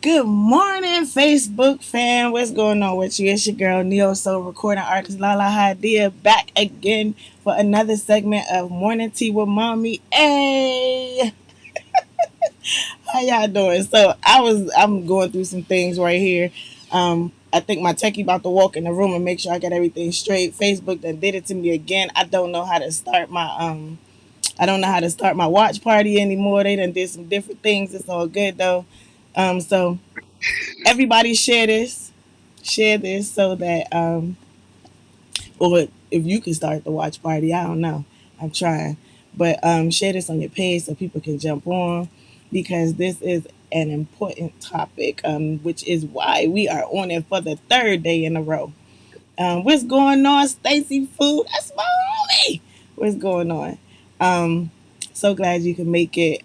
Good morning, Facebook fam. What's going on with you? It's your girl, Neo Soul recording artist Lahla-Hadiya, back again for another segment of Morning Tea with Mommy. Hey, how y'all doing? I'm going through some things right here. I think my techie about to walk in the room and make sure I got everything straight. Facebook done did it to me again. I don't know how to start my watch party anymore. They done did some different things. It's all good though. So everybody share this so that or if you can start the watch party, I don't know. I'm trying. But share this on your page so people can jump on because this is an important topic, which is why we are on it for the third day in a row. What's going on, Stacy Food? That's my homie. What's going on? Um, so glad you can make it.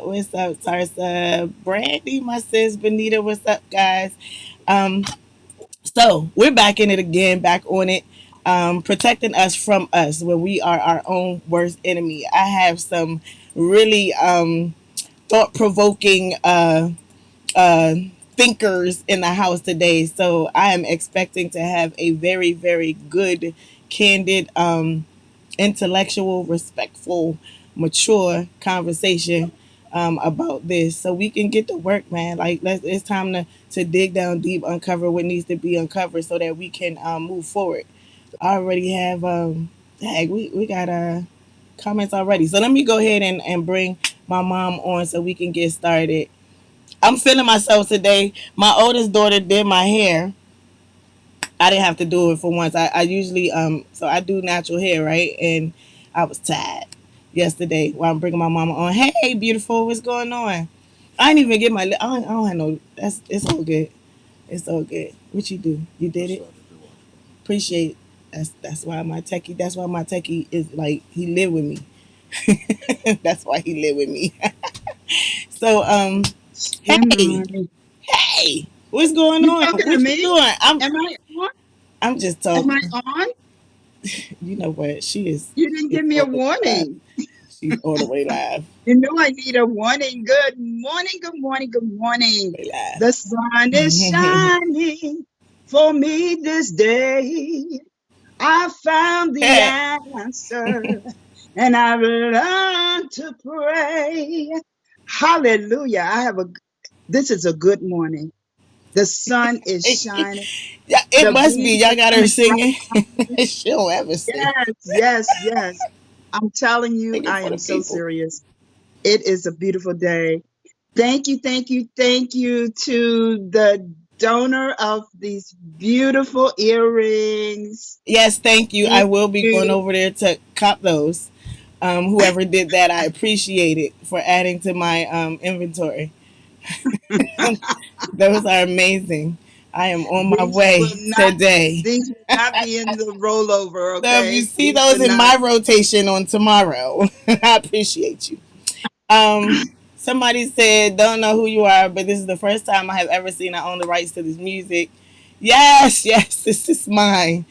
What's up, Tarsa? Brandy, my sis, Benita, what's up, guys? Um, so we're back in it again, back on it. Protecting us from us when we are our own worst enemy. I have some really thought provoking uh, thinkers in the house today. So I am expecting to have a very, very good, candid, intellectual, respectful, mature conversation about this, so we can get to work, man. It's time to dig down deep, uncover what needs to be uncovered, so that we can move forward. I already have we got comments already. So let me go ahead and bring my mom on so we can get started. I'm feeling myself today. My oldest daughter did my hair. I didn't have to do it for once. I usually so I do natural hair, right? And I was tired yesterday while I'm bringing my mama on. Hey, beautiful, what's going on? I didn't even get my. I don't have no. That's It's all good. It's all good. What you do? You did it. Appreciate. That's why my techie. That's why my techie is like he live with me. That's why he live with me. So Good hey, morning. hey, what's going You on? talking to What you me? doing? Am I on? I'm just Am I talking. on? You know what? You didn't She's give me a all the way live. warning. She's all the way live. You know I need a warning. Good morning, good morning, good morning. Way live. The sun is shining for me this day. I found the answer and I've learned to pray. Hallelujah. This is a good morning. The sun is shining. Yeah, it The must be. bees Y'all are got her coming singing. out. She don't ever sing. Yes, yes, yes. I'm telling you, Singing I for am the so people. serious. It is a beautiful day. Thank you, thank you, thank you to the donor of these beautiful earrings. Yes, thank you. I Thank will be going you. over there to cop those. Whoever did that, I appreciate it for adding to my inventory. Those are amazing. I am on my These will way not, today. these will not be in the rollover, So if you okay? see These those will in not. my rotation on tomorrow, I appreciate you. Somebody said, "Don't know who you are, but this is the first time I have ever seen I own the rights to this music." Yes, yes, this is mine.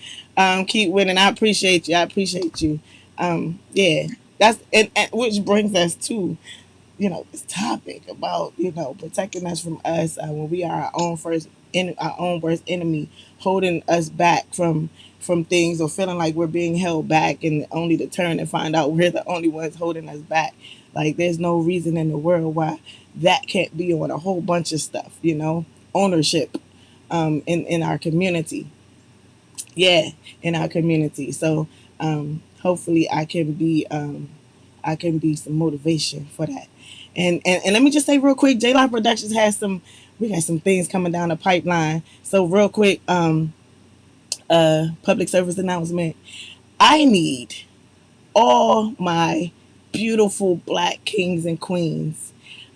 Keep winning. I appreciate you. I appreciate you. Yeah, and which brings us to this topic about protecting us from us when we are our own worst enemy, holding us back from things, or feeling like we're being held back, and only to turn and find out we're the only ones holding us back. Like there's no reason in the world why that can't be on a whole bunch of stuff. Ownership in our community. Yeah, in our community. So hopefully I can be some motivation for that. And let me just say real quick, J Live Productions has we got some things coming down the pipeline. So real quick, public service announcement. I need all my beautiful black kings and queens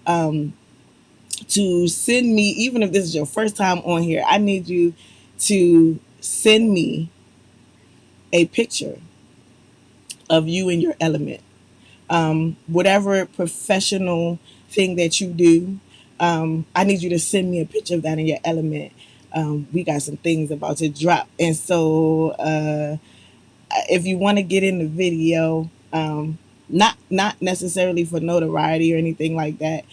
to send me, even if this is your first time on here, I need you to send me a picture of you in your element. Whatever professional thing that you do, I need you to send me a picture of that in your element. We got some things about to drop, and so if you want to get in the video, not necessarily for notoriety or anything like that,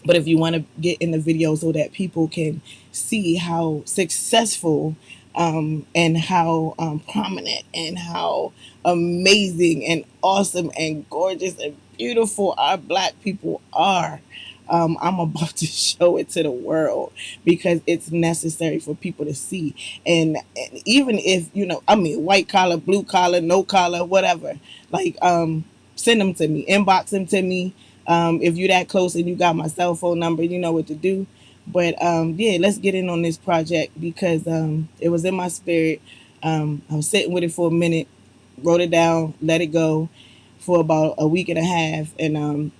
But if you want to get in the video so that people can see how successful and how prominent and how amazing and awesome and gorgeous and beautiful our black people are, I'm about to show it to the world because it's necessary for people to see. And even if, I mean, white collar, blue collar, no collar, whatever, like, send them to me, inbox them to me. If you're that close and you got my cell phone number, you know what to do. But yeah, let's get in on this project because it was in my spirit. I was sitting with it for a minute, wrote it down, let it go for about a week and a half, and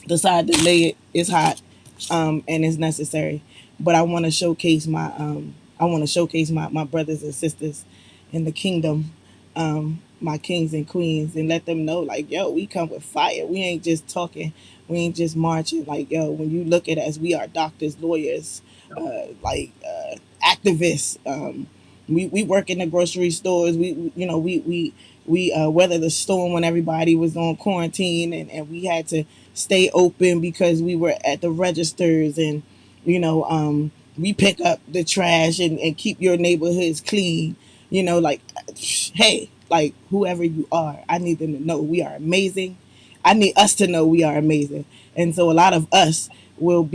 decide to lay it. It's hot, and it's necessary. But I want to showcase my brothers and sisters in the kingdom, my kings and queens, and let them know like, yo, we come with fire. We ain't just talking. We ain't just marching. Like, yo, when you look at us, we are doctors, lawyers, activists. We work in the grocery stores. We weather the storm when everybody was on quarantine, and we had to stay open because we were at the registers, and we pick up the trash and keep your neighborhoods clean. Like, hey, like, whoever you are, I need them to know we are amazing. I need us to know we are amazing. And so a lot of us will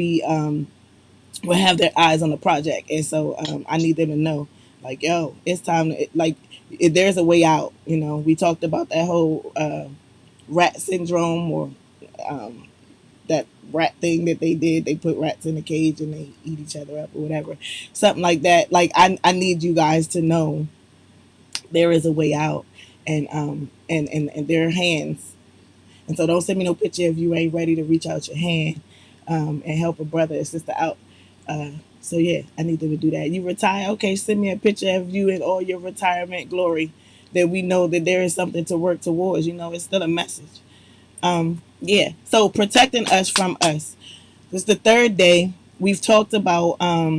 have their eyes on the project. And so I need them to know, like, yo, it's time to, like, if there's a way out. We talked about that whole rat syndrome, or um, that rat thing that they did. They put rats in a cage and they eat each other up or whatever. Something like that. Like, I need you guys to know there is a way out, and there are hands. And so don't send me no picture if you ain't ready to reach out your hand and help a brother or sister out. So yeah, I need them to do that. You retire, okay? Send me a picture of you in all your retirement glory, that we know that there is something to work towards. It's still a message. Yeah. So protecting us from us. This is the third day. We've talked about that,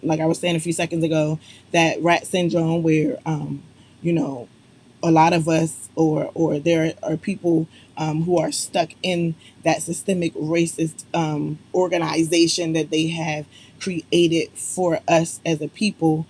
like I was saying a few seconds ago, that rat syndrome, where you know a lot of us, or there are people who are stuck in that systemic racist organization that they have created for us as a people,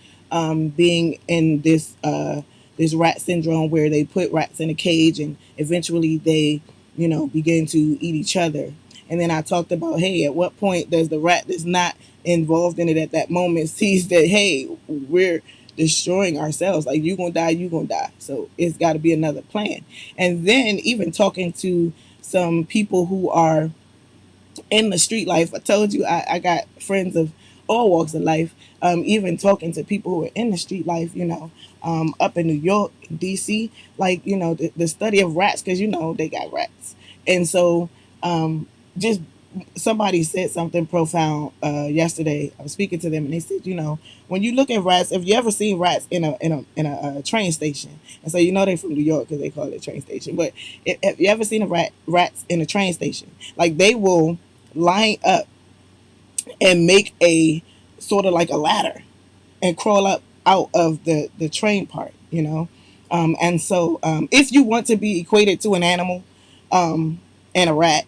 being in this rat syndrome, where they put rats in a cage and eventually they begin to eat each other. And then I talked about, hey, at what point does the rat that's not involved in it at that moment sees that, hey, we're destroying ourselves. Like, you gonna die, you gonna die. So it's got to be another plan. And then even talking to some people who are in the street life. I told you I got friends of all walks of life. Even talking to people who are in the street life, up in New York, DC, like, the study of rats, because they got rats. And so just somebody said something profound yesterday. I was speaking to them, and they said, when you look at rats, if you ever seen rats in a train station, and so they're from New York because they call it a train station. But if you ever seen rats in a train station, like, they will line up and make a sort of like a ladder and crawl up out of the train part. And so if you want to be equated to an animal and a rat,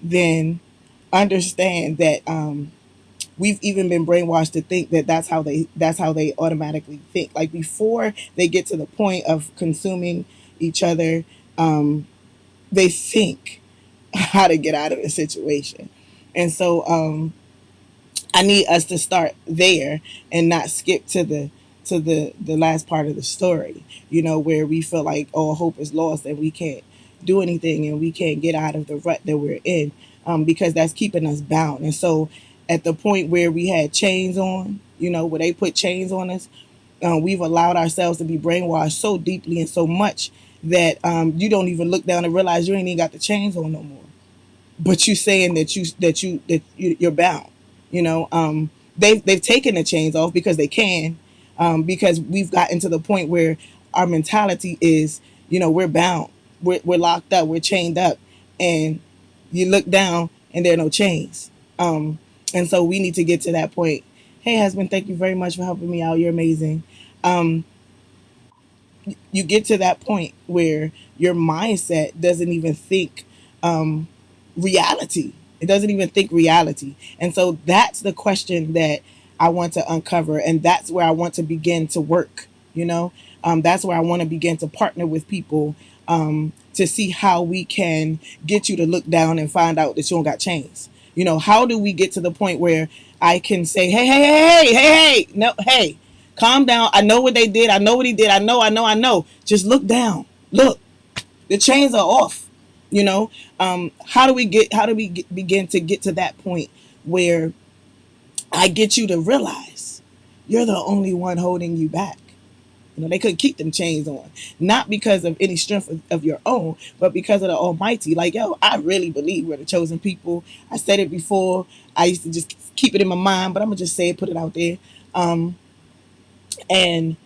then understand that we've even been brainwashed to think that that's how they automatically think. Like, before they get to the point of consuming each other, they think how to get out of the situation. And so I need us to start there and not skip to the last part of the story, where we feel like, oh, hope is lost and we can't do anything and we can't get out of the rut that we're in, because that's keeping us bound. And so at the point where we had chains on, where they put chains on us, we've allowed ourselves to be brainwashed so deeply and so much that you don't even look down and realize you ain't even got the chains on no more, but you saying that you're bound. They've taken the chains off because they can, because we've gotten to the point where our mentality is, we're bound, we're locked up, we're chained up, and you look down and there are no chains. And so we need to get to that point. Hey, husband, thank you very much for helping me out. You're amazing. Um, you get to that point where your mindset doesn't even think reality. It doesn't even think reality. And so that's the question that I want to uncover. And that's where I want to begin to work, you know? That's where I want to begin to partner with people to see how we can get you to look down and find out that you don't got chains. You know, how do we get to the point where I can say, hey, hey, hey, hey, hey, hey, no, hey, calm down. I know what they did. I know what he did. I know. Just look down. Look, the chains are off. You know, how do we begin to get to that point where I get you to realize you're the only one holding you back. You know, they couldn't keep them chains on, not because of any strength of your own, but because of the Almighty. Like, yo, I really believe we're the chosen people. I said it before. I used to just keep it in my mind, but I'm gonna just say it, put it out there. Um, and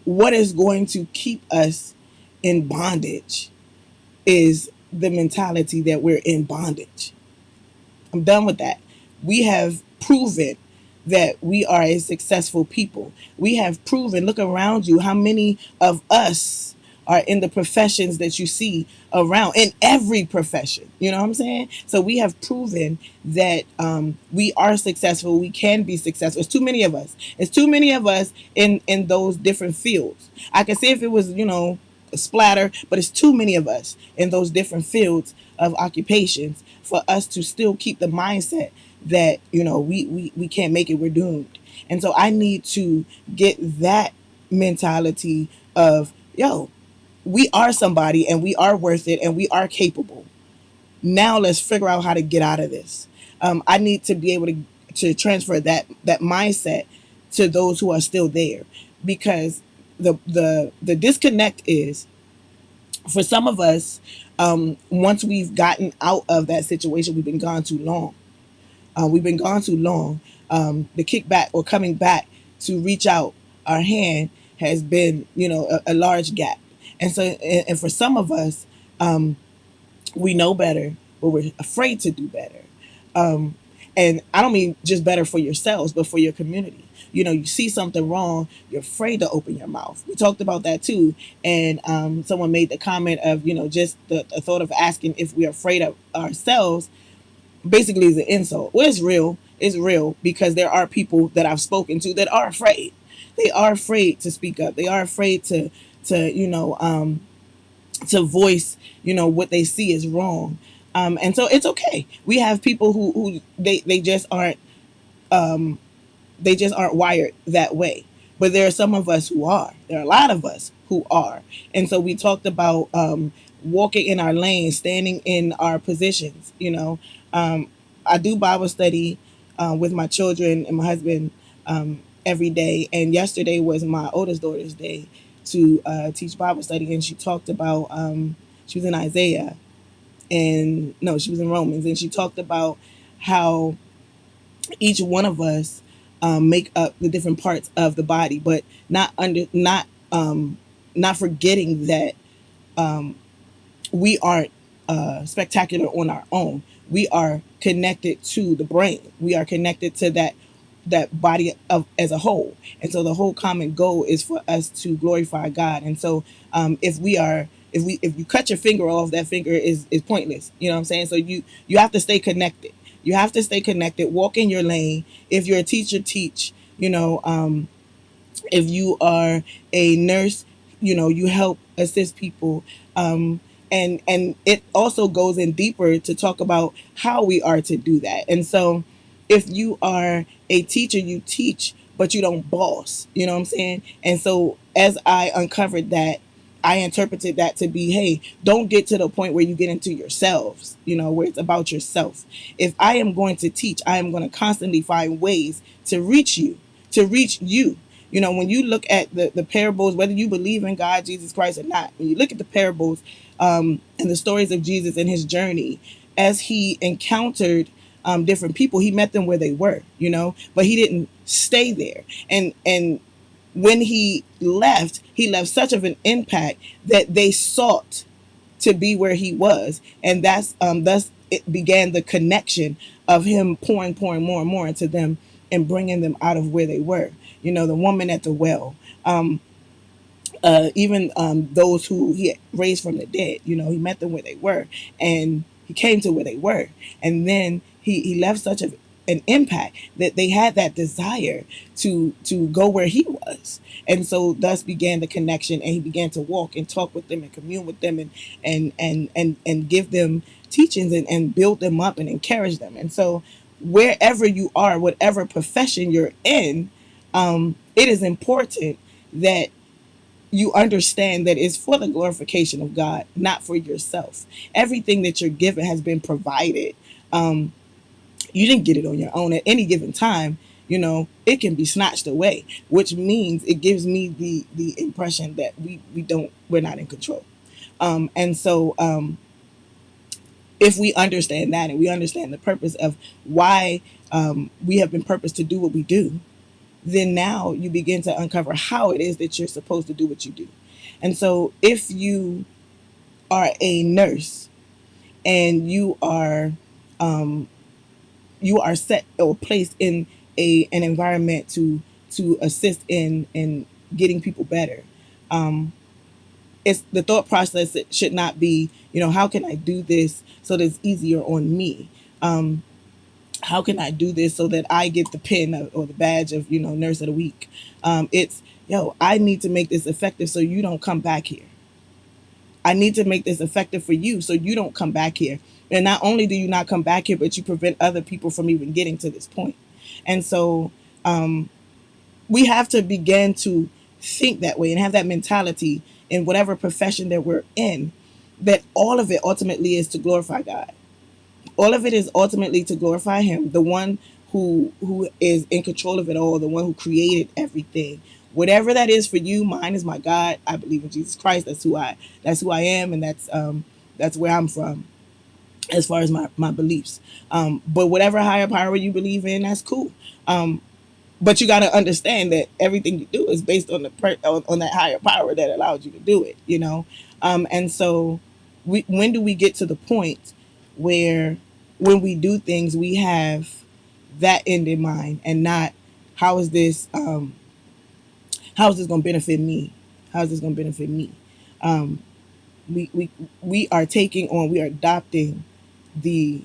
what is going to keep us in bondage is the mentality that we're in bondage. I'm done with that. We have proven that we are a successful people. We have proven, look around you, how many of us are in the professions that you see around, in every profession. You know what I'm saying? So we have proven that we are successful. We can be successful. It's too many of us. It's too many of us in those different fields. I can say if it was, you know, a splatter, but it's too many of us in those different fields of occupations for us to still keep the mindset that, you know, we can't make it, we're doomed. And so I need to get that mentality of, yo, we are somebody and we are worth it and we are capable. Now let's figure out how to get out of this. I need to be able to transfer that mindset to those who are still there, because the disconnect is, for some of us, once we've gotten out of that situation, we've been gone too long. We've been gone too long. The kickback or coming back to reach out our hand has been, you know, a large gap. And so, and for some of us, we know better, but we're afraid to do better. Um, and I don't mean just better for yourselves, but for your community. You know, you see something wrong, you're afraid to open your mouth. We talked about that too. And someone made the comment of, you know, just the thought of asking if we're afraid of ourselves basically is an insult. Well, it's real. It's real, because there are people that I've spoken to that are afraid. They are afraid to speak up. They are afraid to voice, you know, what they see is wrong. And so it's okay. We have people who they just aren't, they just aren't wired that way. But there are some of us who are. There are a lot of us who are. And so we talked about walking in our lane, standing in our positions. You know, I do Bible study with my children and my husband every day. And yesterday was my oldest daughter's day to teach Bible study. And she talked about, she was in Isaiah, and no, she was in Romans. And she talked about how each one of us make up the different parts of the body, but not forgetting that we aren't spectacular on our own. We are connected to the brain. We are connected to that body of as a whole. And so the whole common goal is for us to glorify God. And so if you cut your finger off, that finger is pointless. You know what I'm saying? So you have to stay connected. You have to stay connected. Walk in your lane. If you're a teacher, teach. You know, if you are a nurse, you know, you help assist people. And it also goes in deeper to talk about how we are to do that. And so if you are a teacher, you teach, but you don't boss. You know what I'm saying? And so as I uncovered that, I interpreted that to be, hey, don't get to the point where you get into yourselves, you know, where it's about yourself. If I am going to teach, I am going to constantly find ways to reach you, to reach you. You know, when you look at the parables, whether you believe in God, Jesus Christ or not, when you look at the parables and the stories of Jesus and his journey, as he encountered different people, he met them where they were, you know, but he didn't stay there. And when he left such of an impact that they sought to be where he was. And that's thus it began the connection of him pouring more and more into them and bringing them out of where they were. You know, the woman at the well, even those who he raised from the dead, you know, he met them where they were. And He came to where they were, and then he left such an impact that they had that desire to go where he was, and so thus began the connection, and he began to walk and talk with them and commune with them, and give them teachings, and build them up and encourage them. And so wherever you are, whatever profession you're in, it is important that you understand that it's for the glorification of God, not for yourself. Everything that you're given has been provided. You didn't get it on your own. At any given time, it can be snatched away, which means it gives me the impression that we're not in control. And so if we understand that, and we understand the purpose of why we have been purposed to do what we do, then now you begin to uncover how it is that you're supposed to do what you do. And so if you are a nurse, and you are set or placed in an environment to assist in getting people better, it's the thought process. It should not be, how can I do this so that it's easier on me. How can I do this so that I get the pin or the badge of, nurse of the week. It's, I need to make this effective so you don't come back here. I need to make this effective for you so you don't come back here. And not only do you not come back here, but you prevent other people from even getting to this point. And so we have to begin to think that way and have that mentality in whatever profession that we're in, that all of it ultimately is to glorify God. All of it is ultimately to glorify Him, the one who is in control of it all, the one who created everything. Whatever that is for you, mine is my God. I believe in Jesus Christ. That's who I am, and that's where I'm from as far as my beliefs. But whatever higher power you believe in, that's cool. But you got to understand that everything you do is based on on that higher power that allowed you to do it. And so when do we get to the point where when we do things we have that end in mind, and not how is this how is this going to benefit me? How is this going to benefit me? um, we are taking on, we are adopting the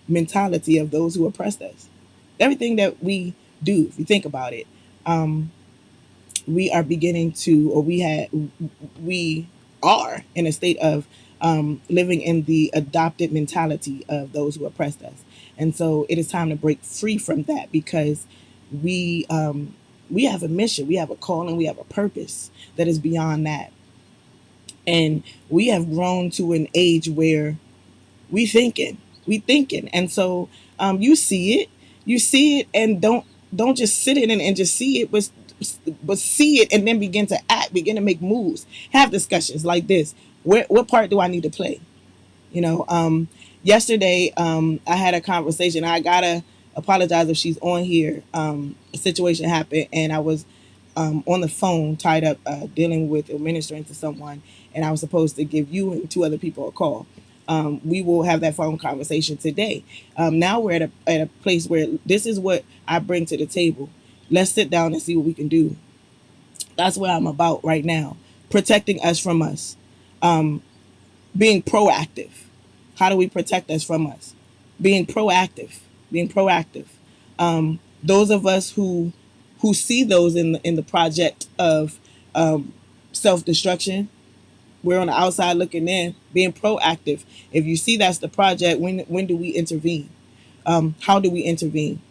mentality of those who oppressed us. Everything that we do, if you think about it, um, we are beginning to, or we are in a state of living in the adopted mentality of those who oppressed us. And so it is time to break free from that, because we have a mission, we have a calling, we have a purpose that is beyond that. And we have grown to an age where we thinking. And so you see it and don't just sit in it and just see it, but see it and then begin to act, begin to make moves, have discussions like this. What part do I need to play? Yesterday, I had a conversation. I gotta apologize if she's on here. A situation happened, and I was on the phone, tied up, dealing with administering to someone, and I was supposed to give you and two other people a call. We will have that phone conversation today. Now we're at a place where this is what I bring to the table. Let's sit down and see what we can do. That's what I'm about right now. Protecting us from us. Being proactive. How do we protect us from us? Being proactive. Being proactive. Those of us who see those in the project of self destruction, we're on the outside looking in, being proactive. If you see that's the project, when do we intervene? How do we intervene?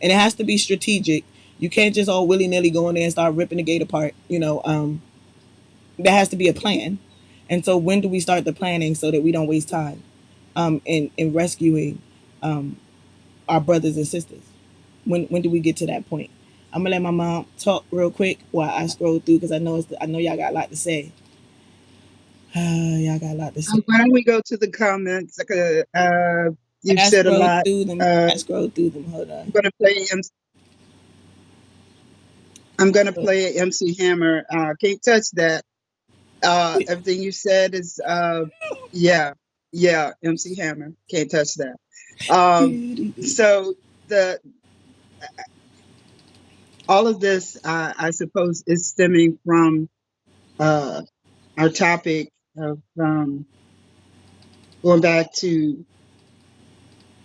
And it has to be strategic. You can't just all willy nilly go in there and start ripping the gate apart. There has to be a plan. And so when do we start the planning so that we don't waste time in rescuing our brothers and sisters? When do we get to that point? I'm gonna let my mom talk real quick while I scroll through, because I know y'all got a lot to say. Y'all got a lot to say. Why don't we go to the comments? I You've gotta said a scroll lot. through them. I gotta scroll through them. Hold I'm on. gonna play. I'm gonna play MC Hammer. Can't touch that. Everything you said is, yeah, yeah. MC Hammer. Can't touch that. Um, so the all of this, I suppose, is stemming from our topic of going back to.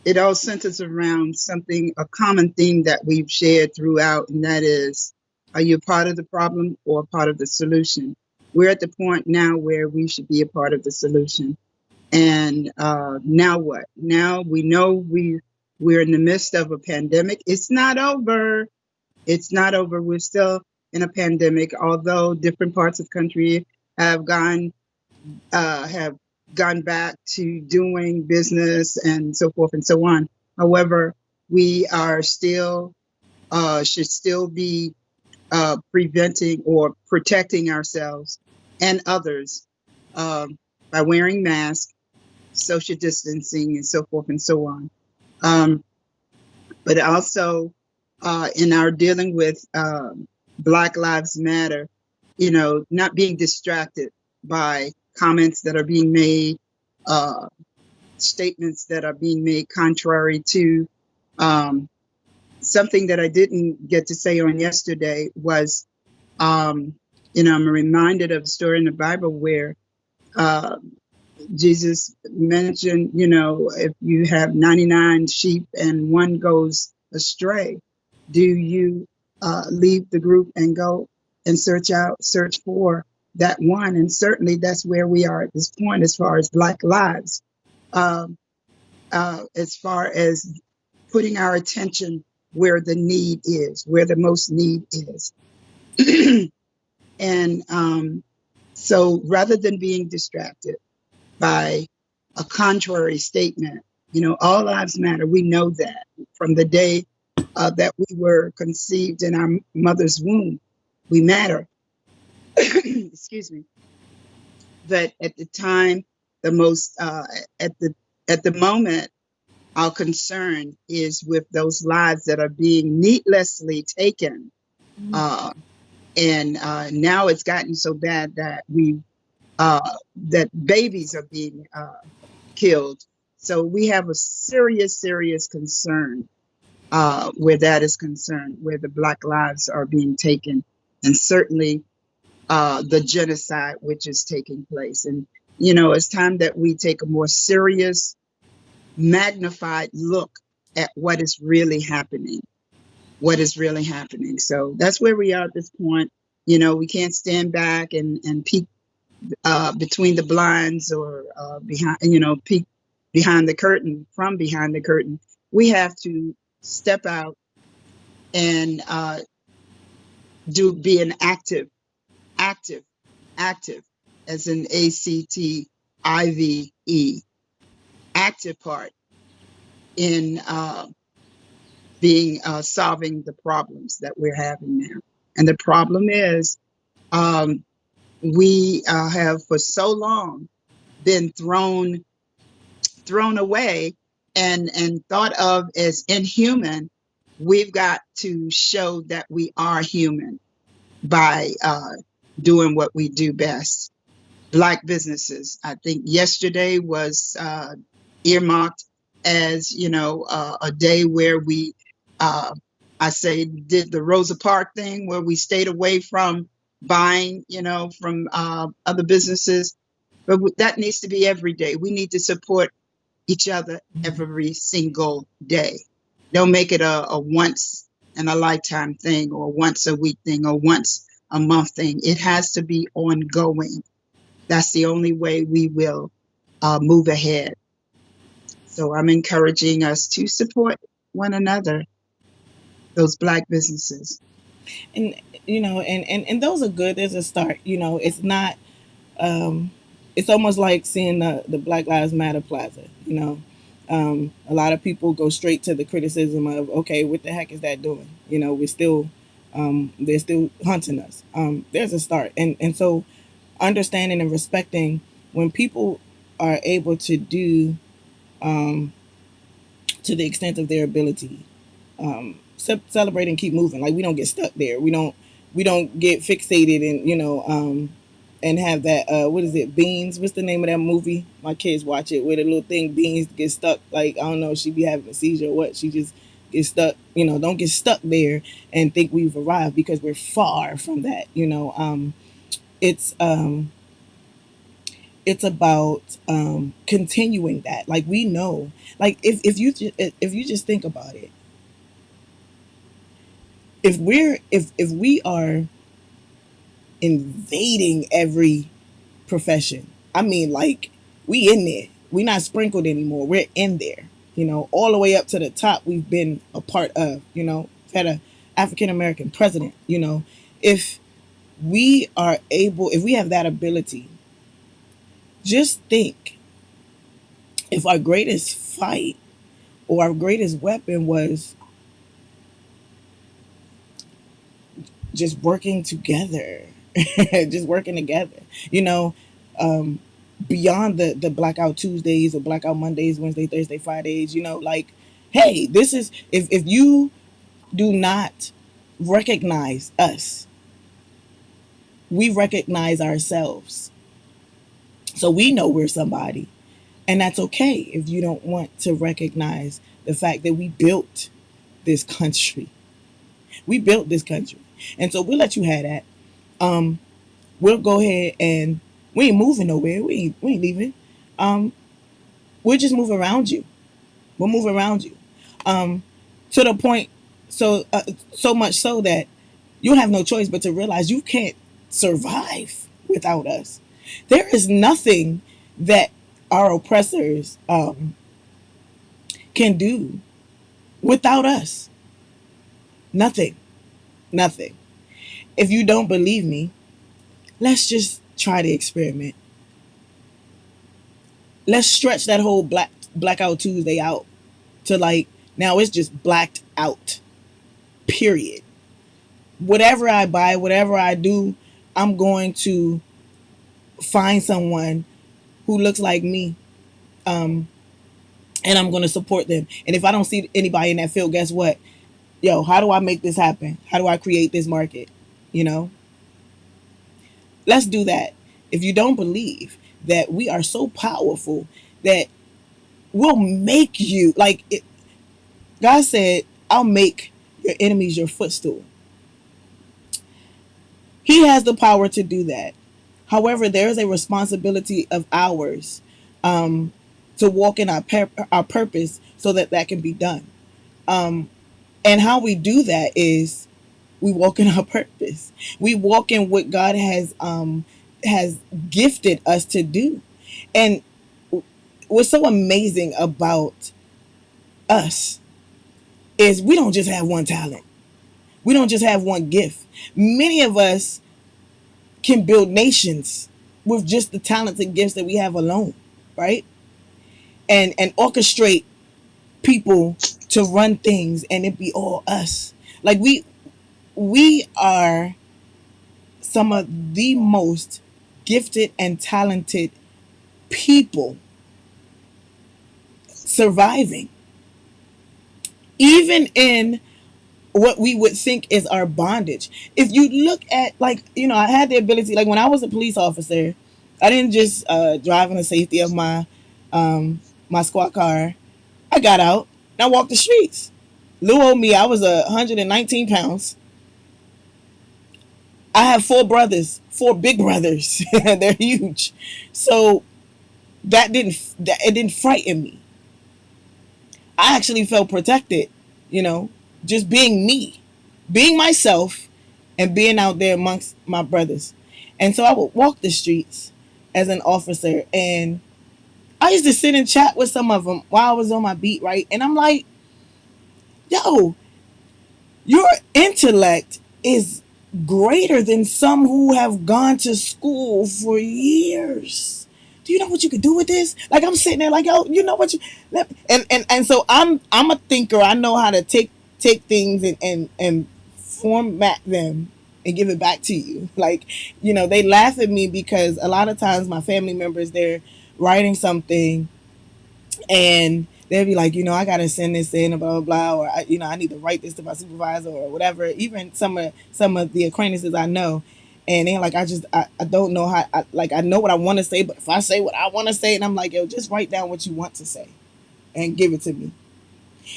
it all centers around something, a common theme that we've shared throughout, and that is, are you part of the problem or part of the solution? We're at the point now where we should be a part of the solution. And now what? Now we know we're in the midst of a pandemic. It's not over. It's not over. We're still in a pandemic, although different parts of the country have have gone back to doing business and so forth and so on. However, we are still should still be preventing or protecting ourselves and others by wearing masks, social distancing, and so forth and so on. Um, but also in our dealing with Black Lives Matter, not being distracted by comments that are being made, uh, statements that are being made contrary to um, something that I didn't get to say on yesterday was, I'm reminded of a story in the Bible where uh, Jesus mentioned, if you have 99 sheep and one goes astray, do you leave the group and go and search for that one? And certainly that's where we are at this point as far as Black lives, um, as far as putting our attention where the need is, where the most need is. And so rather than being distracted by a contrary statement. All lives matter. We know that from the day that we were conceived in our mother's womb, we matter. Excuse me. But at the time, the most at the moment, our concern is with those lives that are being needlessly taken, uh, and now it's gotten so bad that uh, that babies are being killed. So we have a serious, serious concern where that is concerned, where the Black lives are being taken, and certainly the genocide which is taking place. And, it's time that we take a more serious, magnified look at what is really happening, what is really happening. So that's where we are at this point. We can't stand back and peek between the blinds or behind, peek behind the curtain, from behind the curtain. We have to step out and be an active, active, as in ACTIVE, active part in being solving the problems that we're having now. And the problem is um, we have for so long been thrown away and thought of as inhuman. We've got to show that we are human by doing what we do best. Black businesses. I think yesterday was earmarked as, a day where we, uh, I say, did the Rosa Parks thing where we stayed away from buying, from other businesses. But that needs to be every day. We need to support each other every single day. Don't make it a once in a lifetime thing or once a week thing or once a month thing. It has to be ongoing. That's the only way we will move ahead. So I'm encouraging us to support one another, those Black businesses. And and those are good. There's a start. It's not. Um, it's almost like seeing the Black Lives Matter Plaza. A lot of people go straight to the criticism of, okay, what the heck is that doing? We're still, they're still hunting us. There's a start, and so understanding and respecting when people are able to do, um, to the extent of their ability, celebrate and keep moving. Like we don't get stuck there. We don't get fixated and and have that what is it, Beans? What's the name of that movie? My kids watch it where the little thing Beans gets stuck. Like I don't know, she be having a seizure or what. She just gets stuck. Don't get stuck there and think we've arrived because we're far from that. It's It's about continuing that. Like we know, like if you just think about it, if we are invading every profession, I mean, like we in there, we not sprinkled anymore. We're in there, all the way up to the top. We've been a part of, had a African American president. If we are able, if we have that ability, just think if our greatest fight or our greatest weapon was just working together, just working together, you know, um, beyond the blackout Tuesdays or blackout Mondays, Wednesday, Thursday, Fridays, like, hey, this is, if you do not recognize us, we recognize ourselves. So we know we're somebody. And that's okay if you don't want to recognize the fact that we built this country. We built this country. And so we'll let you have that. Um, we'll go ahead and we ain't moving nowhere. We ain't leaving. Um, we'll just move around you. We'll move around you. Um, to the point, so so much so that you have no choice but to realize you can't survive without us. There is nothing that our oppressors can do without us. Nothing. Nothing. If you don't believe me, let's just try the experiment. Let's stretch that whole blackout Tuesday out to like now it's just blacked out. Period. Whatever I buy, whatever I do, I'm going to find someone who looks like me, um, and I'm going to support them. And if I don't see anybody in that field, guess what? Yo, how do I make this happen? How do I create this market? You know, let's do that. If you don't believe that we are so powerful that we'll make you like it, God said, I'll make your enemies your footstool. He has the power to do that. However, there is a responsibility of ours to walk in our purpose so that that can be done. Um, and how we do that is we walk in our purpose. We walk in what God has gifted us to do. And what's so amazing about us is we don't just have one talent. We don't just have one gift. Many of us can build nations with just the talents and gifts that we have alone, right? And orchestrate people to run things and it be all us. Like we are some of the most gifted and talented people surviving, even in what we would think is our bondage. If you look at, like, I had the ability, like when I was a police officer, I didn't just drive in the safety of my squad car. I got out and I walked the streets. Lou old me, I was 119 pounds. I have four brothers, four big brothers. They're huge. So that it didn't frighten me. I actually felt protected, you know, just being me, being myself, and being out there amongst my brothers. And so I would walk the streets as an officer, and I used to sit and chat with some of them while I was on my beat, right? And I'm like, yo, your intellect is greater than some who have gone to school for years. Do you know what you could do with this? Like I'm sitting there like, yo, you know what you and so I'm a thinker. I know how to take things and format them and give it back to you. Like, they laugh at me because a lot of times my family members, they're writing something and they'll be like, I gotta send this in, blah blah blah, or I need to write this to my supervisor or whatever. Even some of the acquaintances I know, and they're like, I don't know how. I know what I want to say, but if I say what I want to say, and I'm like, yo, just write down what you want to say and give it to me.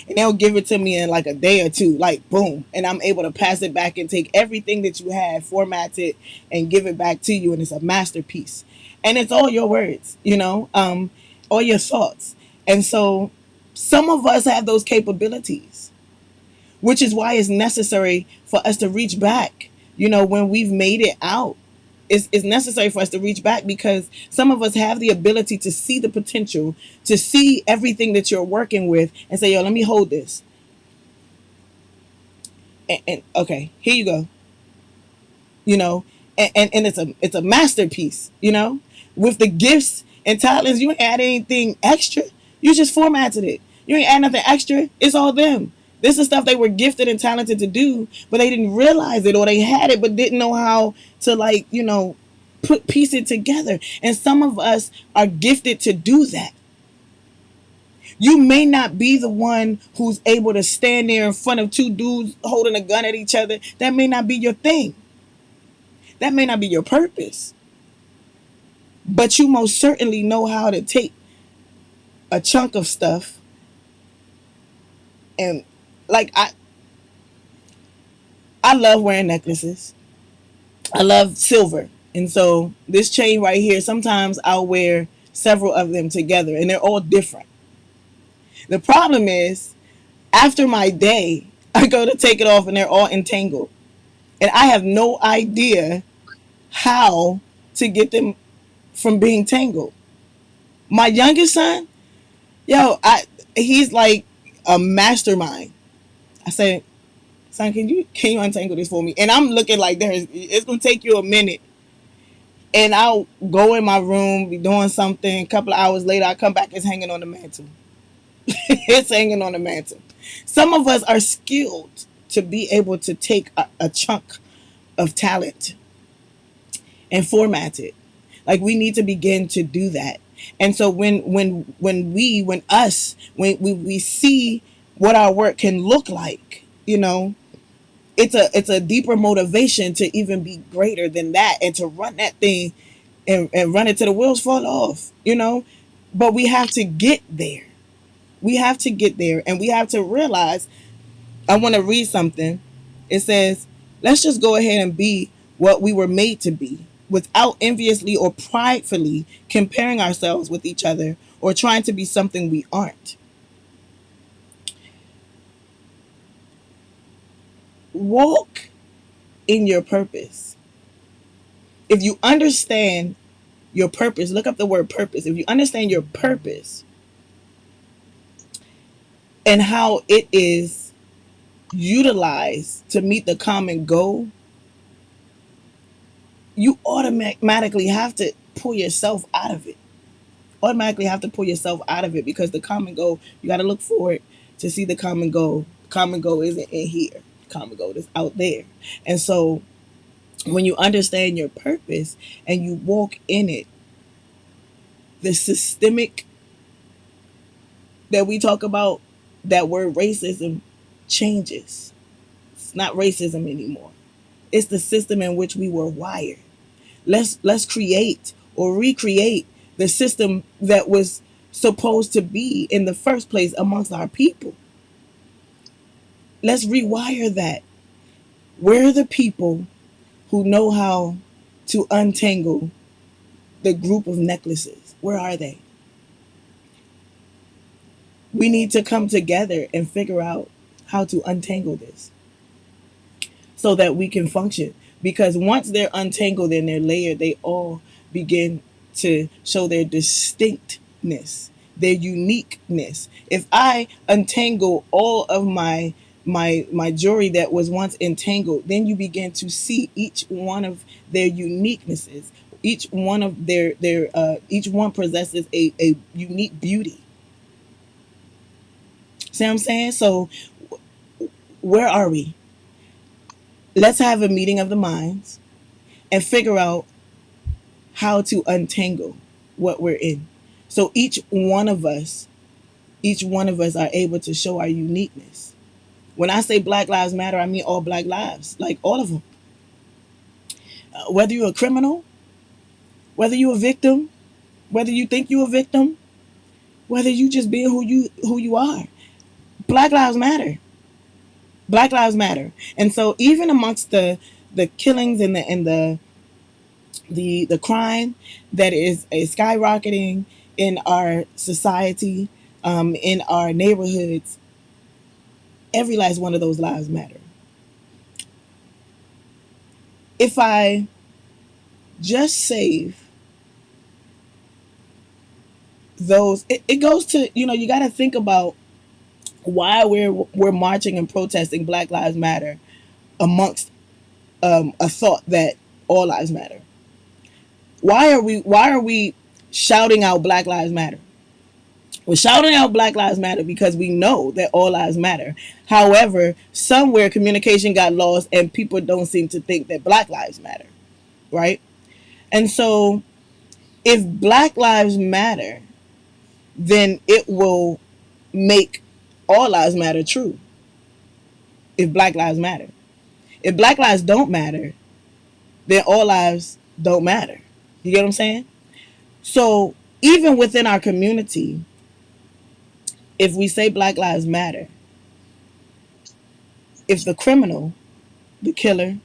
And they'll give it to me in like a day or two, like boom. And I'm able to pass it back and take everything that you had, format it, and give it back to you. And it's a masterpiece. And it's all your words, all your thoughts. And so some of us have those capabilities, which is why it's necessary for us to reach back, when we've made it out. It's necessary for us to reach back because some of us have the ability to see the potential, to see everything that you're working with and say, yo, let me hold this. And okay, here you go. And it's a masterpiece, with the gifts and talents. You ain't add anything extra. You just formatted it. You ain't add nothing extra. It's all them. This is stuff they were gifted and talented to do, but they didn't realize it, or they had it but didn't know how to, like, piece it together. And some of us are gifted to do that. You may not be the one who's able to stand there in front of two dudes holding a gun at each other. That may not be your thing. That may not be your purpose. But you most certainly know how to take a chunk of stuff and, like, I love wearing necklaces. I love silver. And so this chain right here, sometimes I'll wear several of them together and they're all different. The problem is, after my day, I go to take it off and they're all entangled. And I have no idea how to get them from being tangled. My youngest son, yo, he's like a mastermind. I said, son, can you untangle this for me? And I'm looking like it's gonna take you a minute. And I'll go in my room, be doing something. A couple of hours later, I come back, it's hanging on the mantle. It's hanging on the mantle. Some of us are skilled to be able to take a chunk of talent and format it. Like, we need to begin to do that. And so when we see what our work can look like, it's a deeper motivation to even be greater than that and to run that thing and run it till the wheels fall off, But we have to get there. We have to get there, and we have to realize. I want to read something. It says, let's just go ahead and be what we were made to be without enviously or pridefully comparing ourselves with each other or trying to be something we aren't. Walk in your purpose. If you understand your purpose, look up the word purpose. If you understand your purpose and how it is utilized to meet the common goal, you automatically have to pull yourself out of it. Automatically have to pull yourself out of it, because the common goal, you got to look for it to see the common goal. Common goal isn't in here. Common goal is out there. And so when you understand your purpose and you walk in it, the systemic that we talk about, that word racism, changes. It's not racism anymore. It's the system in which we were wired. Let's create or recreate the system that was supposed to be in the first place amongst our people. Let's rewire that. We're the people who know how to untangle the group of necklaces. Where are they? We need to come together and figure out how to untangle this so that we can function. Because once they're untangled and they're layered, they all begin to show their distinctness, their uniqueness. If I untangle all of my jewelry that was once entangled, then you begin to see each one of their uniquenesses. Each one of their each one possesses a unique beauty. See what I'm saying? So where are we? Let's have a meeting of the minds and figure out how to untangle what we're in. So each one of us are able to show our uniqueness. When I say Black Lives Matter, I mean all Black lives, like all of them. Whether you're a criminal, whether you're a victim, whether you think you're a victim, whether you just being who you are. Black Lives Matter. Black Lives Matter. And so even amongst the killings and the crime that is skyrocketing in our society, in our neighborhoods, every last one of those lives matter. If I just save those, it goes to, you got to think about why we're marching and protesting Black Lives Matter amongst a thought that all lives matter. Why are we shouting out Black Lives Matter? We're shouting out Black Lives Matter because we know that all lives matter. However, somewhere communication got lost and people don't seem to think that Black Lives matter, right? And so if Black Lives matter, then it will make all lives matter true. If Black Lives matter. If Black Lives don't matter, then all lives don't matter. You get what I'm saying? So even within our community, if we say Black Lives Matter, if the criminal, the killer,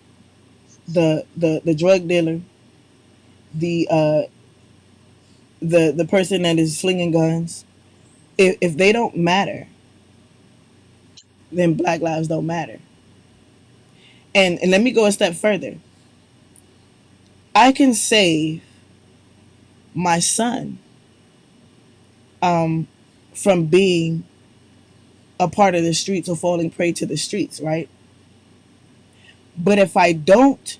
the drug dealer, the the person that is slinging guns, if they don't matter, then Black lives don't matter. And let me go a step further. I can save my son um, from being a part of the streets or falling prey to the streets, right? But if I don't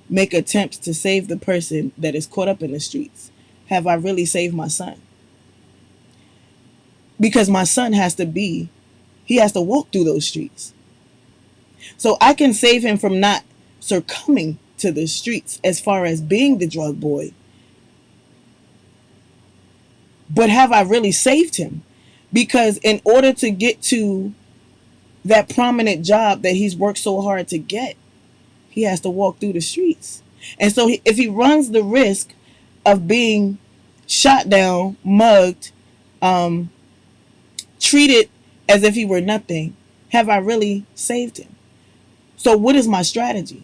make attempts to save the person that is caught up in the streets, have I really saved my son? Because my son he has to walk through those streets. So I can save him from not succumbing to the streets as far as being the drug boy. But have I really saved him? Because in order to get to that prominent job that he's worked so hard to get, he has to walk through the streets. And so if he runs the risk of being shot down, mugged, um, treated as if he were nothing, have I really saved him? So what is my strategy?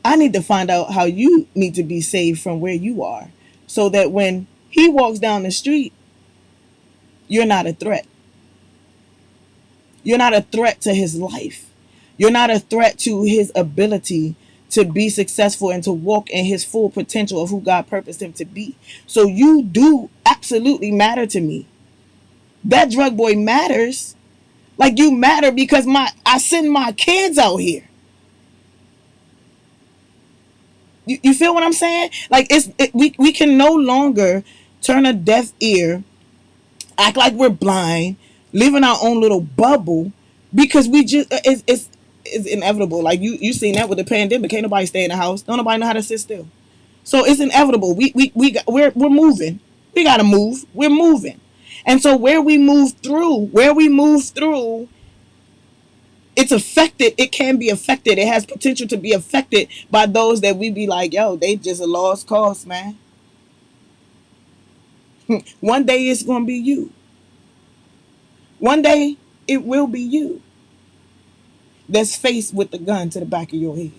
I need to find out how you need to be saved from where you are so that when he walks down the street, you're not a threat. You're not a threat to his life. You're not a threat to his ability to be successful and to walk in his full potential of who God purposed him to be. So you do absolutely matter to me. That drug boy matters. Like you matter because I send my kids out here. You feel what I'm saying? Like we can no longer turn a deaf ear, act like we're blind, live in our own little bubble because we just it's inevitable. Like you seen that with the pandemic. Can't nobody stay in the house. Don't nobody know how to sit still. So it's inevitable. We're moving. We gotta move. We're moving. And so where we move through, it's affected. It can be affected. It has potential to be affected by those that we be like, yo, they just a lost cause, man. One day it's gonna be you. One day it will be you that's faced with the gun to the back of your head.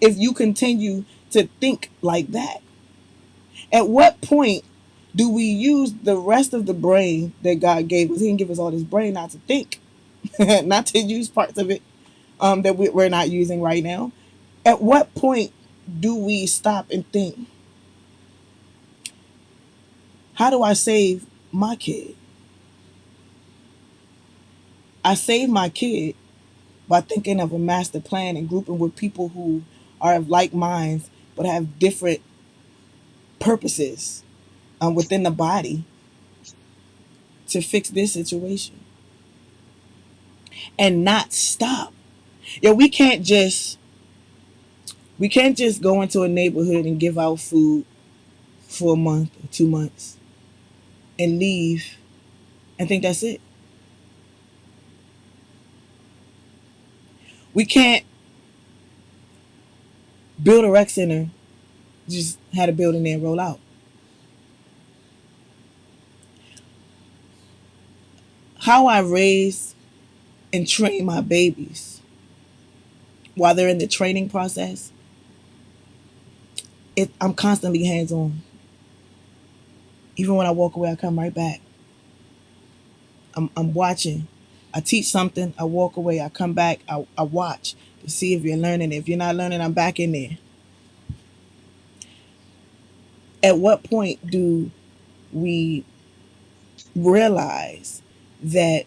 If you continue to think like that, at what point do we use the rest of the brain that God gave us? He didn't give us all this brain not to think, not to use parts of it that we're not using right now. At what point do we stop and think, how do I save my kid? I save my kid by thinking of a master plan and grouping with people who are of like minds but have different purposes within the body to fix this situation and not stop. Yeah, we can't just go into a neighborhood and give out food for a month or 2 months and leave and think that's it. We can't build a rec center, just had a building there and roll out. how I raise and train my babies while they're in the training process, I'm constantly hands on. Even when I walk away, I come right back. I'm watching. I teach something, I walk away, I come back, I watch to see if you're learning. If you're not learning, I'm back in there. At what point do we realize that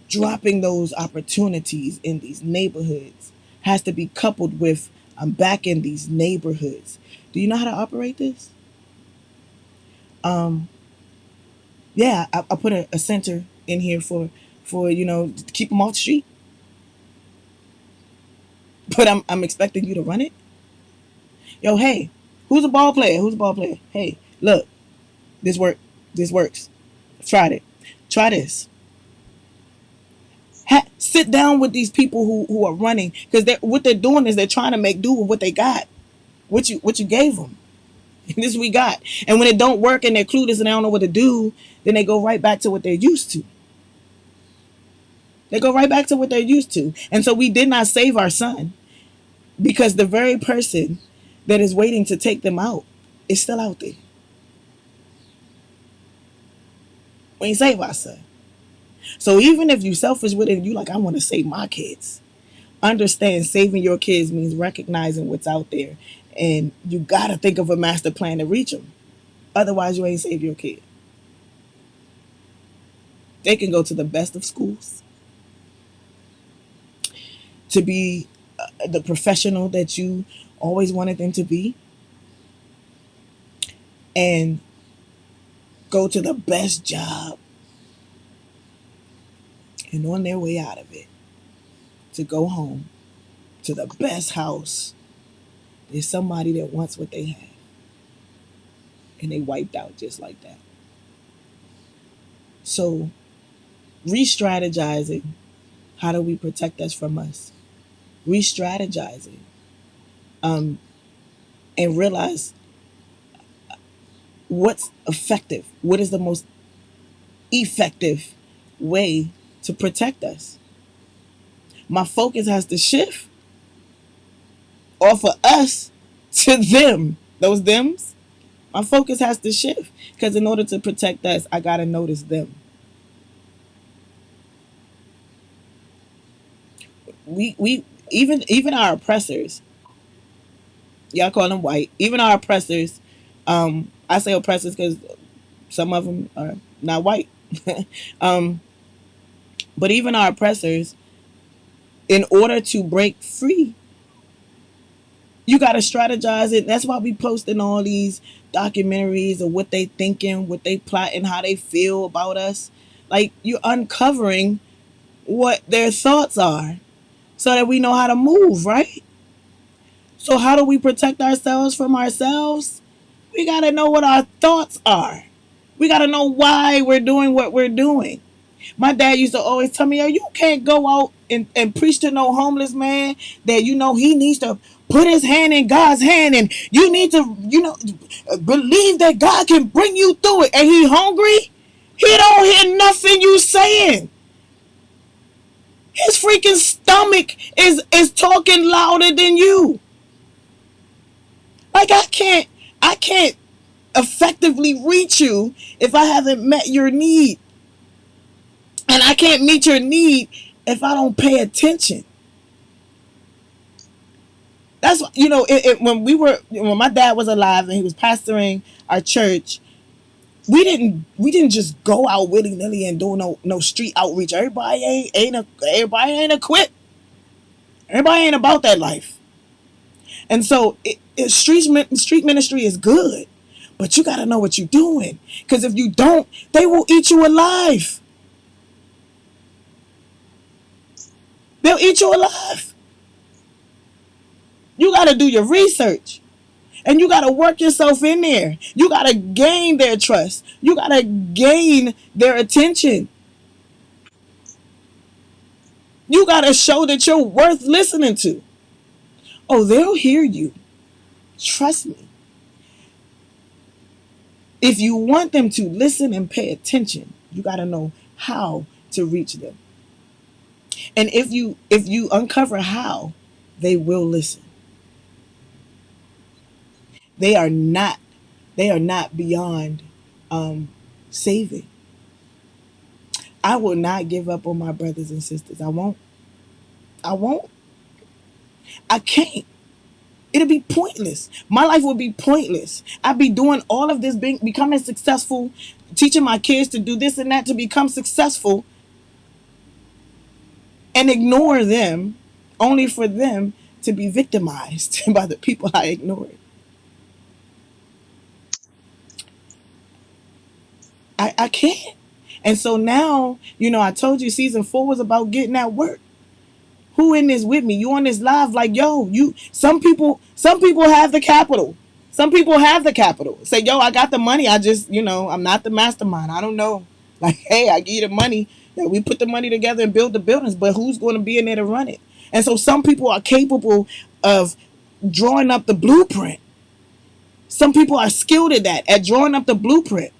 dropping those opportunities in these neighborhoods has to be coupled with I'm back in these neighborhoods? Do you know how to operate this? Um, yeah, I put a center in here for to keep them off the street, but I'm expecting you to run it. Yo, hey, who's a ball player? Who's a ball player? Hey, look, this work, this works. Tried it. Try this. Sit down with these people who are running, because what they're doing is they're trying to make do with what they got, what you gave them. This we got. And when it don't work and they're clueless and they don't know what to do, then they go right back to what they're used to. They go right back to what they're used to. And so we did not save our son, because the very person that is waiting to take them out is still out there. We ain't save our son. So even if you selfish with it and you like, I want to save my kids, understand saving your kids means recognizing what's out there. And you got to think of a master plan to reach them. Otherwise, you ain't save your kid. They can go to the best of schools to be the professional that you always wanted them to be, and go to the best job, and on their way out of it, to go home to the best house, there's somebody that wants what they have, and they wiped out just like that. So, re-strategizing, how do we protect us from us? Re-strategizing, um, and realize what's effective. What is the most effective way to protect us? My focus has to shift off of us to them. Those thems. My focus has to shift, because in order to protect us, I gotta notice them. We even our oppressors. Y'all call them white. Even our oppressors. I say oppressors because some of them are not white. um, but even our oppressors, in order to break free, you got to strategize it. That's why we posting all these documentaries of what they thinking, what they plotting, how they feel about us. Like, you're uncovering what their thoughts are so that we know how to move, right? So how do we protect ourselves from ourselves? We got to know what our thoughts are. We got to know why we're doing what we're doing. My dad used to always tell me, yo, you can't go out and preach to no homeless man that he needs to put his hand in God's hand, and you need to, believe that God can bring you through it. And he hungry, he don't hear nothing you saying. His freaking stomach is talking louder than you. Like, I can't effectively reach you if I haven't met your need. And I can't meet your need if I don't pay attention. That's when my dad was alive and he was pastoring our church. We didn't just go out willy nilly and do no street outreach. Everybody ain't equipped. Everybody ain't about that life. And so street ministry is good, but you got to know what you're doing, because if you don't, they will eat you alive. They'll eat you alive. You got to do your research. And you got to work yourself in there. You got to gain their trust. You got to gain their attention. You got to show that you're worth listening to. Oh, they'll hear you. Trust me. If you want them to listen and pay attention, You got to know how to reach them. And if you uncover how, they will listen. They are not they are not beyond um, saving. I will not give up on my brothers and sisters. I won't. I won't. I can't. It'll be pointless. My life would be pointless. I'd be doing all of this, becoming successful, teaching my kids to do this and that to become successful, and ignore them, only for them to be victimized by the people I ignored. I can't. And so now, I told you season 4 was about getting that work. Who in this with me? You on this live like, yo, some people have the capital. Some people have the capital. Say, yo, I got the money. I just, I'm not the mastermind. I don't know. Like, hey, I give you the money. Yeah, we put the money together and build the buildings, but who's going to be in there to run it? And so some people are capable of drawing up the blueprint. Some people are skilled at that, at drawing up the blueprint.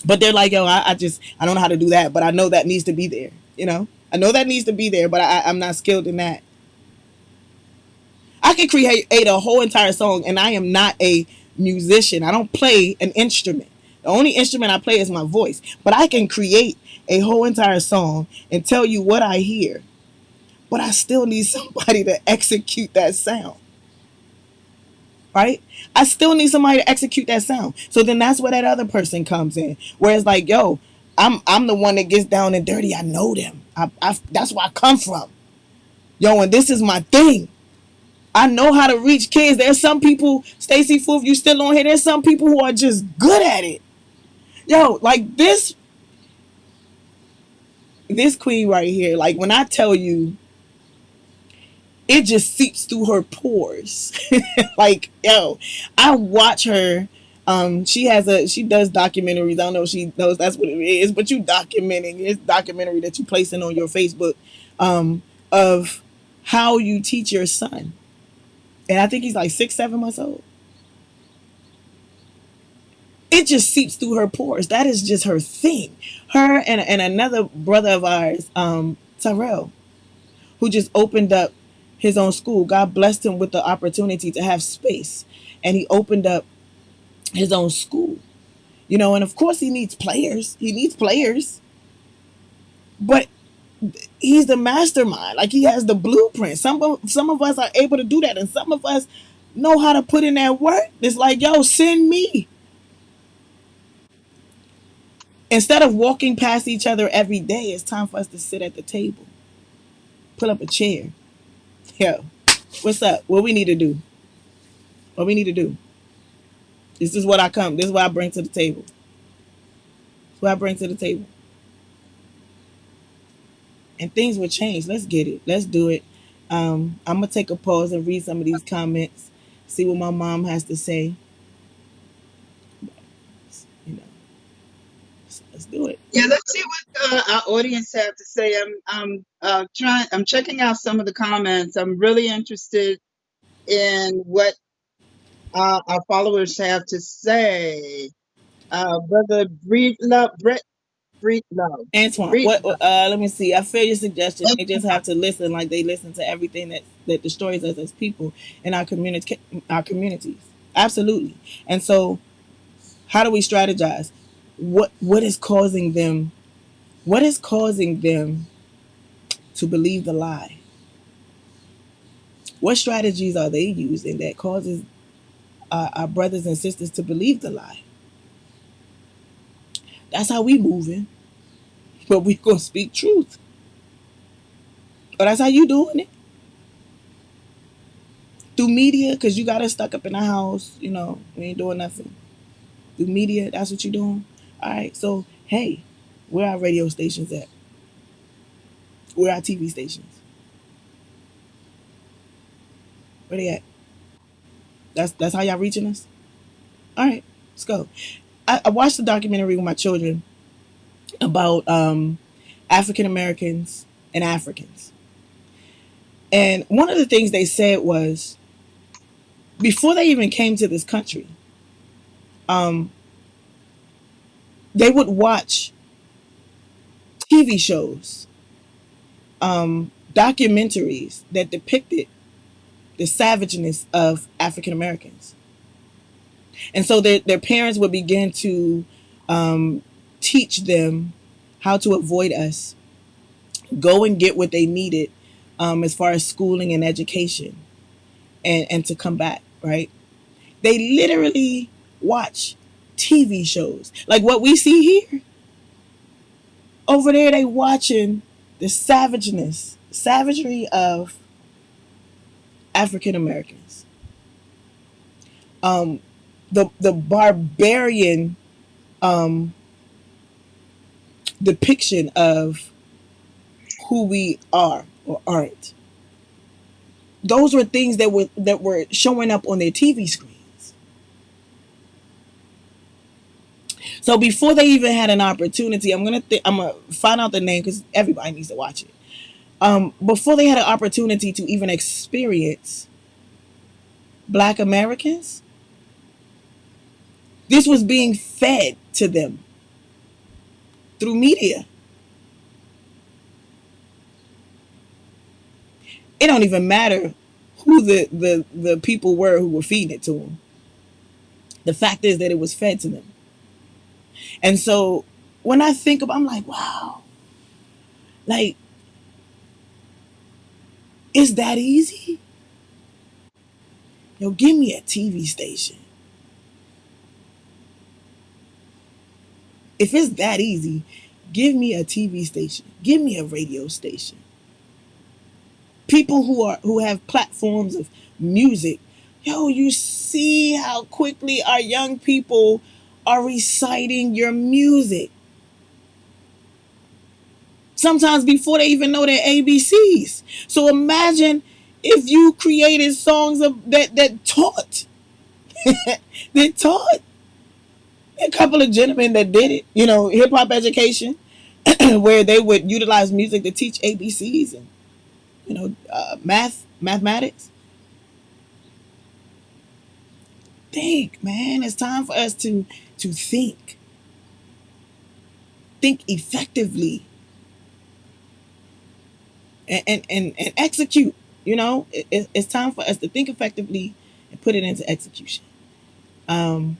But they're like, yo, I don't know how to do that, but I know that needs to be there. I know that needs to be there, but I'm not skilled in that. I can create a whole entire song, and I am not a musician. I don't play an instrument. The only instrument I play is my voice. But I can create a whole entire song and tell you what I hear. But I still need somebody to execute that sound. Right? I still need somebody to execute that sound. So then that's where that other person comes in. Where it's like, yo, I'm the one that gets down and dirty. I know them. That's where I come from. Yo, and this is my thing. I know how to reach kids. There's some people, Stacey Foof, you still on here. There's some people who are just good at it. Yo, like this queen right here, like when I tell you, it just seeps through her pores. Like, yo, I watch her. She does documentaries. I don't know if she knows that's what it is, but you documenting, it's documentary that you placing on your Facebook, of how you teach your son. And I think he's like 6, 7 months old. It just seeps through her pores. That is just her thing. Her and another brother of ours, Tyrell, who just opened up his own school. God blessed him with the opportunity to have space, and he opened up his own school. And of course he needs players. He needs players, but he's the mastermind. Like, he has the blueprint. Some of us are able to do that, and some of us know how to put in that work. It's like, yo, send me. Instead of walking past each other every day, it's time for us to sit at the table, pull up a chair. Yo, what's up? What we need to do? What we need to do? This is what I come. This is what I bring to the table. This is what I bring to the table. And things will change. Let's get it. Let's do it. I'm gonna take a pause and read some of these comments. See what my mom has to say. You know, so let's do it. Yeah, let's see what our audience have to say. I'm checking out some of the comments. I'm really interested in what our followers have to say. Brother Breed Love, Antoine, Breed what? Love. Let me see. I feel your suggestion. They just have to listen, like they listen to everything that destroys us as people in our communities. Absolutely. And so, how do we strategize? What is causing them? What is causing them to believe the lie? What strategies are they using that causes our brothers and sisters to believe the lie? That's how we moving, but we gonna speak truth. But that's how you doing it, through media, because you got us stuck up in the house. We ain't doing nothing. Through media, that's what you doing. All right. So hey, where our radio stations at? Where our TV stations? Where they at? That's how y'all reaching us. All right, let's go. I watched the documentary with my children about African Americans and Africans. And one of the things they said was, before they even came to this country, um, they would watch. TV shows, documentaries that depicted the savageness of African Americans. And so their parents would begin to um, teach them how to avoid us, go and get what they needed as far as schooling and education, and to come back, right? They literally watch TV shows. Like what we see here, over there, they watching the savagery of African Americans. Um, the barbarian um, depiction of who we are or aren't. Those were things that were showing up on their TV screens. So before they even had an opportunity, I'm gonna find out the name because everybody needs to watch it. Before they had an opportunity to even experience Black Americans, this was being fed to them through media. It don't even matter who the people were who were feeding it to them. The fact is that it was fed to them. And so when I think about, I'm like, wow, like, is that easy? Yo, give me a TV station. If it's that easy, give me a TV station. Give me a radio station. People who have platforms of music. Yo, you see how quickly our young people are reciting your music. Sometimes before they even know their ABCs. So imagine if you created songs that taught, that taught a couple of gentlemen that did it, hip hop education, where they would utilize music to teach ABCs and mathematics. Think, man, it's time for us to think effectively, and execute. It's time for us to think effectively and put it into execution. Um,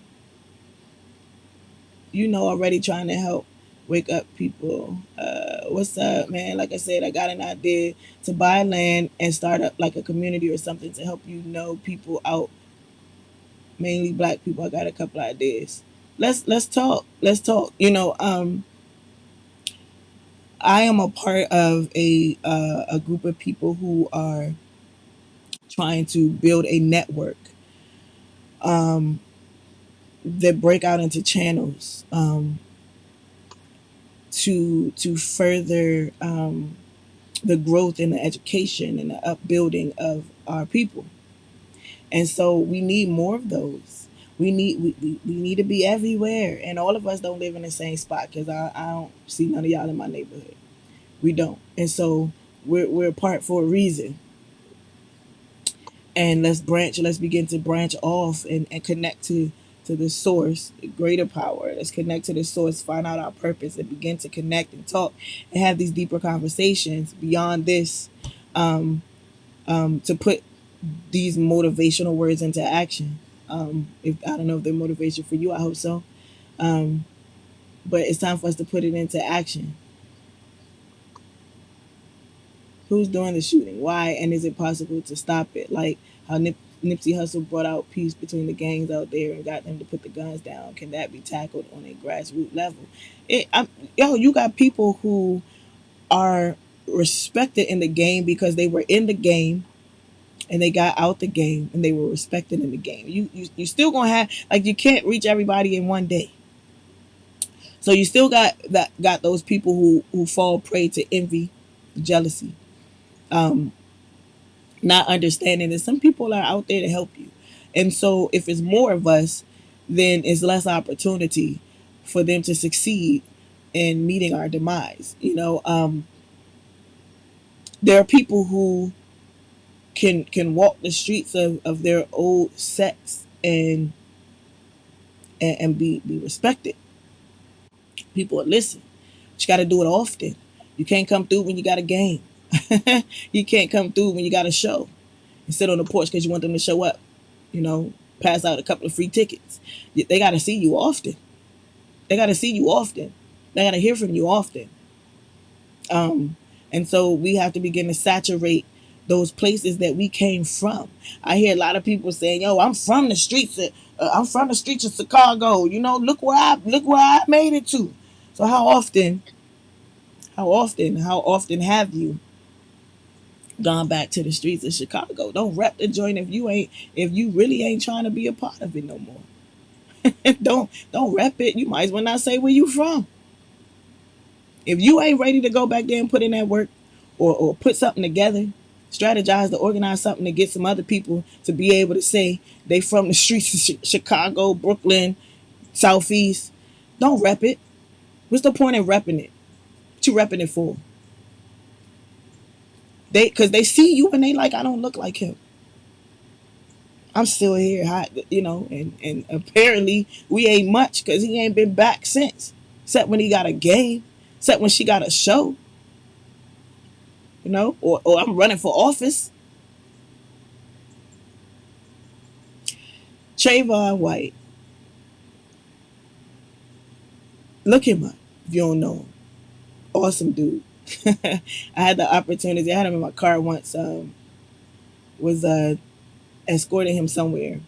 already trying to help wake up people. What's up, man? Like I said, I got an idea to buy land and start up like a community or something to help people out, mainly Black people. I got a couple ideas. Let's talk. Let's talk. I am a part of a group of people who are trying to build a network that break out into channels to further the growth and the education and the upbuilding of our people. And so we need more of those. We need to be everywhere, and all of us don't live in the same spot because I don't see none of y'all in my neighborhood. We don't, and so we're apart for a reason. And let's begin to branch off and connect to the source, the greater power. Let's connect to the source, find out our purpose, and begin to connect and talk and have these deeper conversations beyond this, to put these motivational words into action. If I don't know if they're motivation for you, I hope so. Um, but it's time for us to put it into action. Who's doing the shooting? Why? And is it possible to stop it? Like how Nipsey Hussle brought out peace between the gangs out there and got them to put the guns down. Can that be tackled on a grassroots level? You got people who are respected in the game because they were in the game and they got out the game and they were respected in the game. You still gonna have, like, you can't reach everybody in one day. So you still got those people who fall prey to envy, jealousy, um, not understanding that some people are out there to help you. And so if it's more of us, then it's less opportunity for them to succeed in meeting our demise. There are people who can walk the streets of their old sex and be respected. People will listen. But you got to do it often. You can't come through when you got a game. You can't come through when you got a show and sit on the porch because you want them to show up. You know, pass out a couple of free tickets. They got to see you often. They got to see you often. They got to hear from you often. Um, and so we have to begin to saturate those places that we came from. I hear a lot of people saying, "Yo, I'm from the streets. I'm from the streets of Chicago. You know, look where I made it to." So how often have you gone back to the streets of Chicago? Don't rep the joint if you really ain't trying to be a part of it no more. Don't rep it. You might as well not say where you from. If you ain't ready to go back there and put in that work, or put something together, strategize to organize something to get some other people to be able to say they from the streets of Chicago, Brooklyn, Southeast, don't rep it. What's the point in repping it? What you repping it for? Because they see you and they like, I don't look like him. I'm still here, and apparently we ain't much because he ain't been back since. Except when he got a game, except when she got a show, or I'm running for office. Trayvon White, look him up if you don't know him. Awesome dude. I had the opportunity. I had him in my car once. Was escorting him somewhere.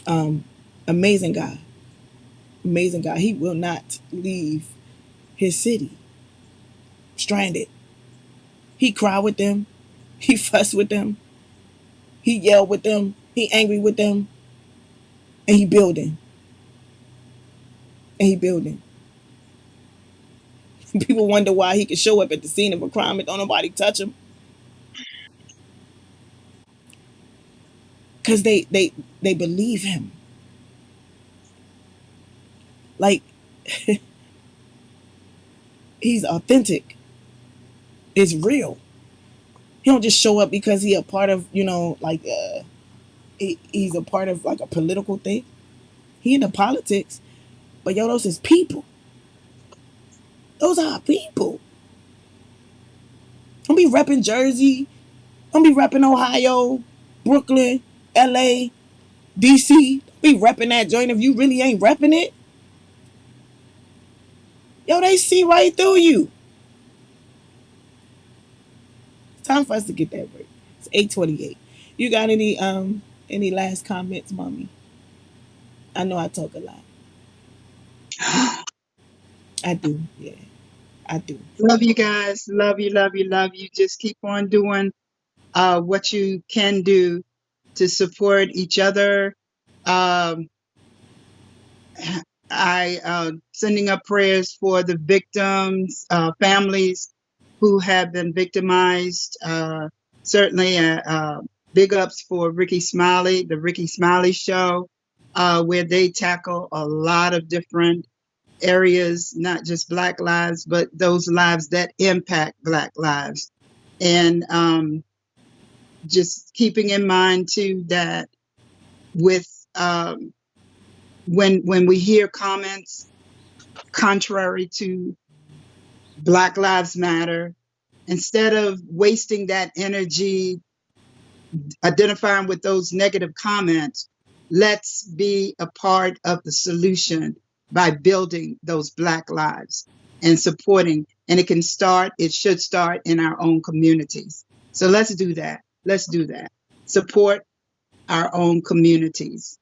Um, Amazing guy. Amazing guy. He will not leave his city stranded. He cried with them. He fussed with them. He yelled with them. He angry with them. And he building. And he building. People wonder why he could show up at the scene of a crime and don't nobody touch him. Because they believe him. Like, he's authentic. It's real. He don't just show up because he a part of, he's a part of like a political thing. He into politics, but yo, those is people. Those are people. Don't be repping Jersey. Don't be repping Ohio, Brooklyn, LA, DC. Don't be repping that joint if you really ain't repping it. Yo, they see right through you. It's time for us to get that break. It's 8:28. You got any last comments, mommy? I know I talk a lot. I do, yeah. I do. Love you guys. Love you, love you, love you. Just keep on doing what you can do to support each other. Um, I sending up prayers for the victims, families who have been victimized. Certainly, big ups for Ricky Smiley, the Ricky Smiley Show, where they tackle a lot of different areas, not just Black lives, but those lives that impact Black lives. And just keeping in mind too that with when we hear comments contrary to Black Lives Matter, instead of wasting that energy identifying with those negative comments, let's be a part of the solution by building those Black lives and supporting. And it should start in our own communities. So let's do that. Let's do that. Support our own communities,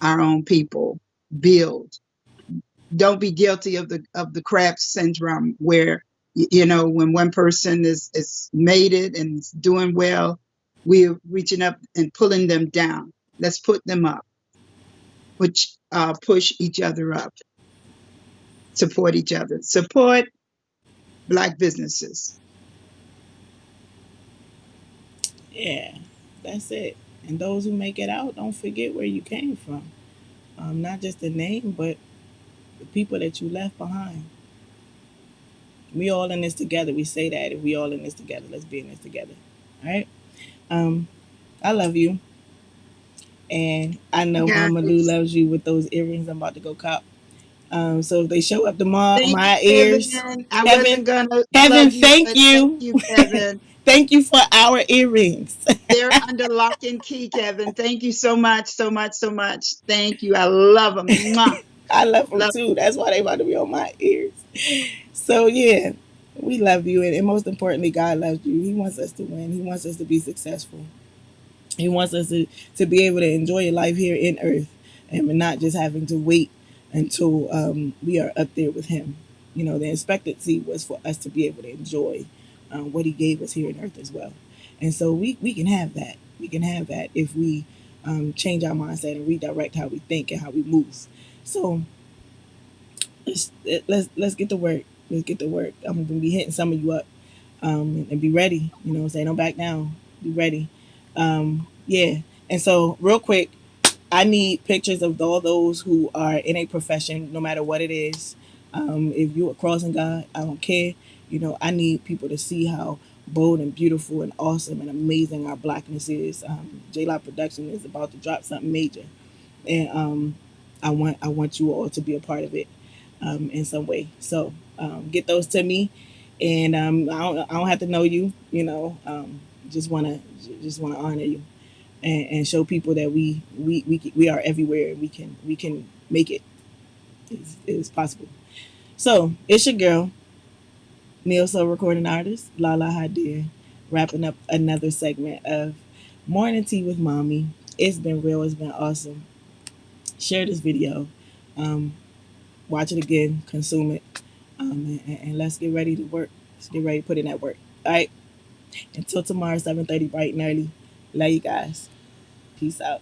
our own people, build. Don't be guilty of the crab syndrome where when one person is made it and is doing well, we're reaching up and pulling them down. Let's put them up, which push each other up, support each other, support Black businesses. Yeah, that's it. And those who make it out, don't forget where you came from. Not just the name, but the people that you left behind. We all in this together. We say that if we all in this together, let's be in this together. All right. Um, I love you, and I know Mama Lou Guys, loves you with those earrings I'm about to go cop. So if they show up tomorrow on Thank you, my ears, Kevin. I Kevin, wasn't gonna Kevin, plug you, thank but thank you. you, Kevin. Thank you for our earrings. They're under lock and key, Kevin. Thank you so much, so much, so much. Thank you. I love them. Mwah. I love them Love. too. That's why they about to be on my ears. So yeah, we love you, and most importantly, God loves you. He wants us to win. He wants us to be successful. He wants us to be able to enjoy your life here in earth, and we're not just having to wait until we are up there with Him. You know, the expectancy was for us to be able to enjoy what He gave us here in earth as well. And so we can have that. We can have that if we change our mindset and redirect how we think and how we move. So let's get to work. Let's get to work. I'm gonna be hitting some of you up and be ready. You know, what I'm saying, don't back down. Be ready. Yeah. And so, real quick, I need pictures of all those who are in a profession, no matter what it is. If you are crossing God, I don't care. You know, I need people to see how bold and beautiful and awesome and amazing our blackness is. J Lot Production is about to drop something major, and I want you all to be a part of it in some way. So get those to me, and I don't have to know you. You know, just wanna honor you and show people that we are everywhere and we can make it. It's possible. So it's your girl, Neo Soul recording artist, Lahla-Hadiya, wrapping up another segment of Morning Tea with Mommy. It's been real. It's been awesome. Share this video. Um, Watch it again. Consume it. And let's get ready to work. Let's get ready to put in that work. All right. Until tomorrow, 7:30, bright and early. Love you guys. Peace out.